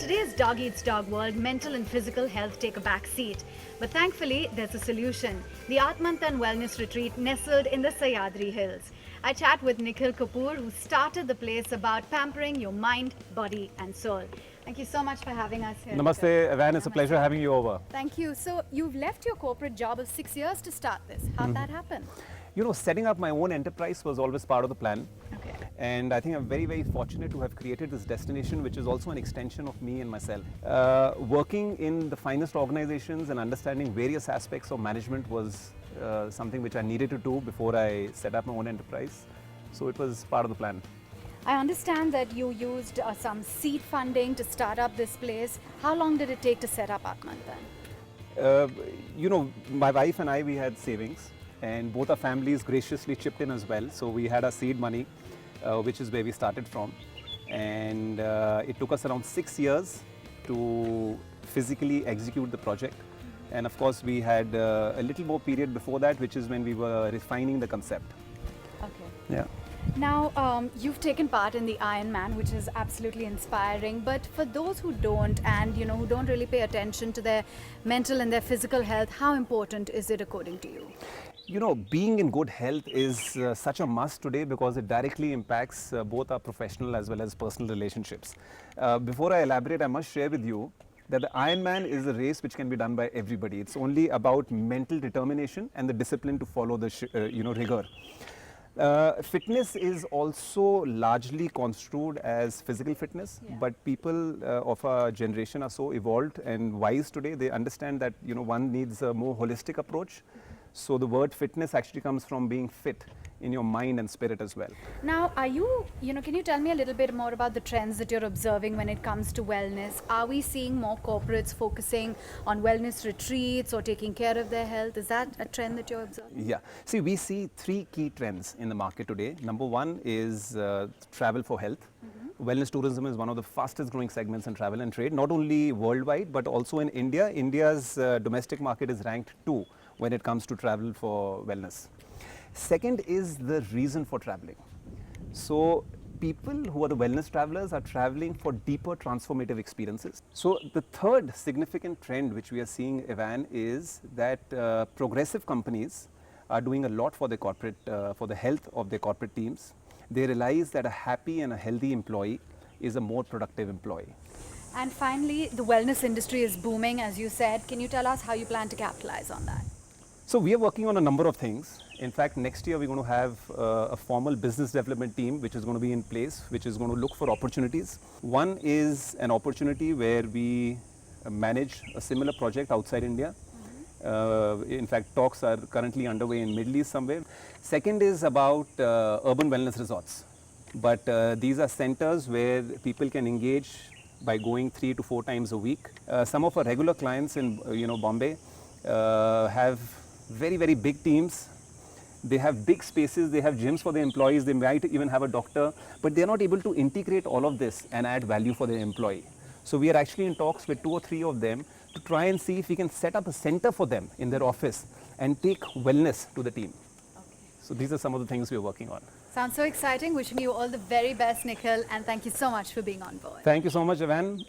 today's dog eats dog world, mental and physical health take a back seat. But thankfully, there's a solution. The Atmantan Wellness Retreat nestled in the Sahyadri Hills. I chat with Nikhil Kapur, who started the place about pampering your mind, body and soul. Thank you so much for having us here. Namaste, Avanne. It's a pleasure having you over. Thank you. So you've left your corporate job of 6 years to start this. How'd that happen? You know, setting up my own enterprise was always part of the plan. Okay. And I think I'm very, very fortunate to have created this destination, which is also an extension of me and myself. Working in the finest organizations and understanding various aspects of management was something which I needed to do before I set up my own enterprise. So it was part of the plan. I understand that you used some seed funding to start up this place. How long did it take to set up Atmantan? You know, my wife and I, we had savings, and both our families graciously chipped in as well. So we had our seed money, which is where we started from. And it took us around 6 years to physically execute the project. And of course, we had a little more period before that, which is when we were refining the concept. Okay. Yeah. Now, you've taken part in the Ironman, which is absolutely inspiring. But for those who don't, and who don't really pay attention to their mental and their physical health, how important is it according to you? You know, being in good health is such a must today because it directly impacts both our professional as well as personal relationships. Before I elaborate, I must share with you that the Ironman is a race which can be done by everybody. It's only about mental determination and the discipline to follow the rigor. Fitness is also largely construed as physical fitness, but people of our generation are so evolved and wise today. They understand that one needs a more holistic approach. So the word fitness actually comes from being fit in your mind and spirit as well. Now, can you tell me a little bit more about the trends that you're observing when it comes to wellness? Are we seeing more corporates focusing on wellness retreats or taking care of their health? Is that a trend that you're observing? Yeah. See, we see three key trends in the market today. Number one is travel for health. Wellness tourism is one of the fastest growing segments in travel and trade, not only worldwide, but also in India. India's domestic market is ranked 2 when it comes to travel for wellness. Second is the reason for traveling. So people who are the wellness travelers are traveling for deeper transformative experiences. So the third significant trend which we are seeing, Avanne, is that progressive companies are doing a lot for the corporate, for the health of their corporate teams. They realize that a happy and a healthy employee is a more productive employee. And finally, the wellness industry is booming, as you said. Can you tell us how you plan to capitalize on that? So we are working on a number of things. In fact, next year we're going to have a formal business development team which is going to be in place, which is going to look for opportunities. One is an opportunity where we manage a similar project outside India. In fact, talks are currently underway in Middle East somewhere. Second is about urban wellness resorts. But these are centers where people can engage by going 3 to 4 times a week. Some of our regular clients in Bombay have very, very big teams. They have big spaces, they have gyms for their employees, they might even have a doctor, but they're not able to integrate all of this and add value for their employee. So we are actually in talks with 2 or 3 of them to try and see if we can set up a center for them in their office and take wellness to the team. Okay. So these are some of the things we're working on. Sounds so exciting. Wishing you all the very best, Nikhil, and thank you so much for being on board. Thank you so much, Avanne.